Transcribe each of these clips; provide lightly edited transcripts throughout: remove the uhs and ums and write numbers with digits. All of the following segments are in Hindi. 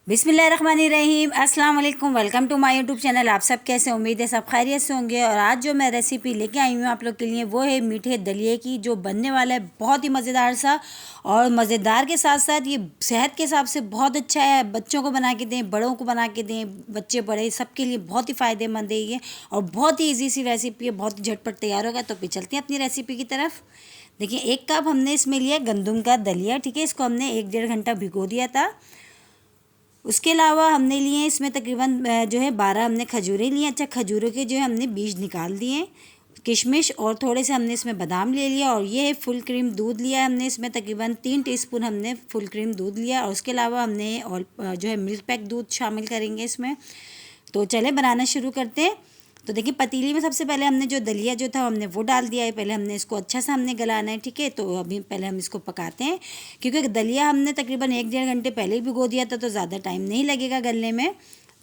बिस्मिल्लाहिर्रहमानिर्रहीम, अस्सलाम वालेकुम। Welcome to my YouTube channel. आप सब कैसे, उम्मीद है सब खैरियत से होंगे। और आज जो मैं रेसिपी लेके आई हूँ आप लोग के लिए वो है मीठे दलिए की, जो बनने वाला है बहुत ही मज़ेदार सा। और मज़ेदार के साथ साथ ये सेहत के हिसाब से बहुत अच्छा है। बच्चों को बना के दें, बड़ों को बना के दें, बच्चे बड़े सबके लिए बहुत ही फ़ायदेमंद है ये। और बहुत ही ईजी सी रेसिपी है, बहुत ही झटपट तैयार होगा। तो फिर चलते हैं अपनी रेसिपी की तरफ। देखिए, 1 कप हमने इसमें लिया गंदम का दलिया, ठीक है। इसको हमने 1 डेढ़ घंटा भिगो दिया था। उसके अलावा हमने लिए इसमें तकरीबन जो है 12 हमने खजूरें लिए। अच्छा, खजूरों के जो है हमने बीज निकाल दिए। किशमिश और थोड़े से हमने इसमें बादाम ले लिया। और ये है फुल क्रीम दूध लिया है हमने इसमें तकरीबन 3 टीस्पून हमने फुल क्रीम दूध लिया। और उसके अलावा हमने और जो है मिल्क पैक दूध शामिल करेंगे इसमें। तो चले बनाना शुरू करते हैं। तो देखिए, पतीली में सबसे पहले हमने जो दलिया जो था हमने वो डाल दिया है। पहले हमने इसको अच्छा सा हमने गलाना है, ठीक है। तो अभी पहले हम इसको पकाते हैं, क्योंकि दलिया हमने तकरीबन 1 डेढ़ घंटे पहले ही भिगो दिया था, तो ज़्यादा टाइम नहीं लगेगा गलने में।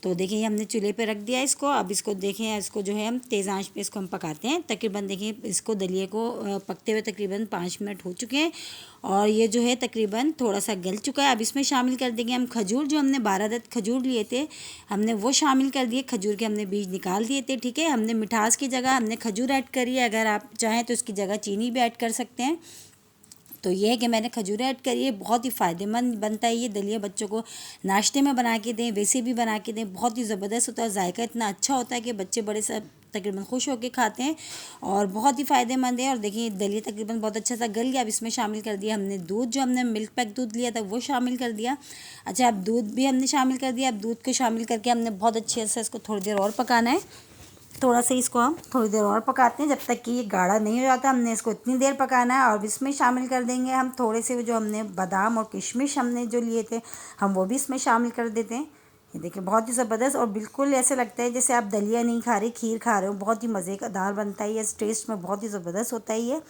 तो देखिए, हमने चूल्हे पे रख दिया इसको। अब इसको देखें, इसको जो है हम तेज़ आंच पे इसको हम पकाते हैं। तकरीबन देखिए, इसको दलिए को पकते हुए तकरीबन 5 मिनट हो चुके हैं। और ये जो है तकरीबन थोड़ा सा गल चुका है। अब इसमें शामिल कर देंगे हम खजूर। जो हमने 12 अदद खजूर लिए थे हमने वो शामिल कर दिए। खजूर के हमने बीज निकाल दिए थे, ठीक है। हमने मिठास की जगह हमने खजूर ऐड करी है। अगर आप चाहें तो इसकी जगह चीनी भी ऐड कर सकते हैं। तो ये है कि मैंने खजूरें ऐड करी है। बहुत ही फ़ायदेमंद बनता है ये दलिया। बच्चों को नाश्ते में बना के दें, वैसे भी बना के दें, बहुत ही ज़बरदस्त होता है। जायका इतना अच्छा होता है कि बच्चे बड़े सब तकरीबन खुश होकर खाते हैं। और बहुत ही फ़ायदेमंद है। और देखिए, दलिया तकरीबन बहुत अच्छा सा गल गया। अब इसमें शामिल कर दिया हमने दूध। जो हमने मिल्क पैक दूध लिया था वो शामिल कर दिया। अच्छा, अब दूध भी हमने शामिल कर दिया। अब दूध को शामिल करके हमने बहुत अच्छे से इसको थोड़ी देर और पकाना है। थोड़ा सा इसको हम थोड़ी देर और पकाते हैं, जब तक कि ये गाढ़ा नहीं हो जाता। हमने इसको इतनी देर पकाना है। और इसमें शामिल कर देंगे हम थोड़े से जो हमने बादाम और किशमिश हमने जो लिए थे हम वो भी इसमें शामिल कर देते हैं। ये देखिए, बहुत ही ज़बरदस्त। और बिल्कुल ऐसे लगता है जैसे आप दलिया नहीं खा रहे, खीर खा रहे हो। बहुत ही मज़ेदार बनता है ये, टेस्ट में बहुत ही ज़बरदस्त होता है ये।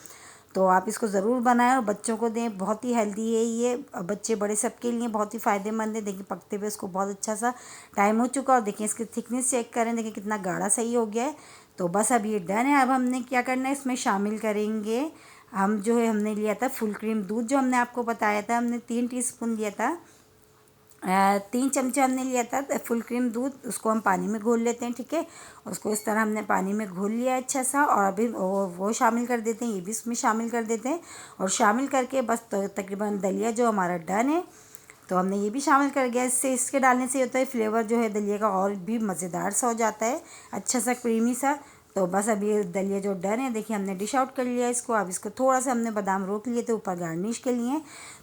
तो आप इसको ज़रूर बनाएं और बच्चों को दें। बहुत ही हेल्दी है ये, बच्चे बड़े सबके लिए बहुत ही फ़ायदेमंद है। देखिए, पकते हुए इसको बहुत अच्छा सा टाइम हो चुका। और देखिए, इसकी थिकनेस चेक करें, देखिए कितना गाढ़ा सही हो गया है। तो बस अब ये डन है। अब हमने क्या करना है, इसमें शामिल करेंगे हम जो है हमने लिया था फुल क्रीम दूध। जो हमने आपको बताया था, हमने 3 टीस्पून लिया था। 3 चमचे हमने लिया था फुल क्रीम दूध। उसको हम पानी में घोल लेते हैं, ठीक है। उसको इस तरह हमने पानी में घोल लिया है अच्छा सा। और अभी वो शामिल कर देते हैं, ये भी इसमें शामिल कर देते हैं। और शामिल करके बस तकरीबन दलिया जो हमारा डन है। तो हमने ये भी शामिल कर दिया। इससे इसके डालने से होता है फ्लेवर जो है दलिया का और भी मज़ेदार सा हो जाता है, अच्छा सा क्रीमी सा। तो बस अब ये दलिया जो डन है, देखिए हमने डिश आउट कर लिया इसको। अब इसको थोड़ा सा हमने बादाम रोक लिए थे ऊपर गार्निश के लिए,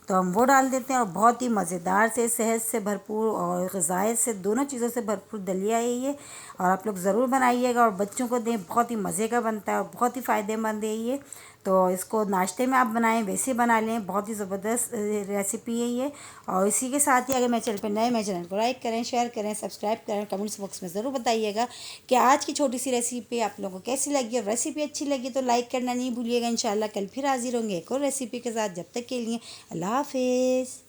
तो हम वो डाल देते हैं। और बहुत ही मज़ेदार से, सेहत से भरपूर और ग़िज़ायत से, दोनों चीज़ों से भरपूर दलिया है ये। और आप लोग ज़रूर बनाइएगा और बच्चों को दें। बहुत ही मज़े का बनता है और बहुत ही फ़ायदेमंद है ये। तो इसको नाश्ते में आप बनाएं, वैसे बना लें, बहुत ही ज़बरदस्त रेसिपी है ये। और इसी के साथ ही अगर मेरे चैनल पर नए, मेरे चैनल को लाइक करें, शेयर करें, सब्सक्राइब करें। कमेंट्स बॉक्स में ज़रूर बताइएगा कि आज की छोटी सी रेसिपी आप लोगों को कैसी लगी। और रेसिपी अच्छी लगी तो लाइक करना नहीं भूलिएगा। इंशाल्लाह कल फिर हाजिर होंगे एक और रेसिपी के साथ। जब तक के लिए अल्लाह हाफिज़।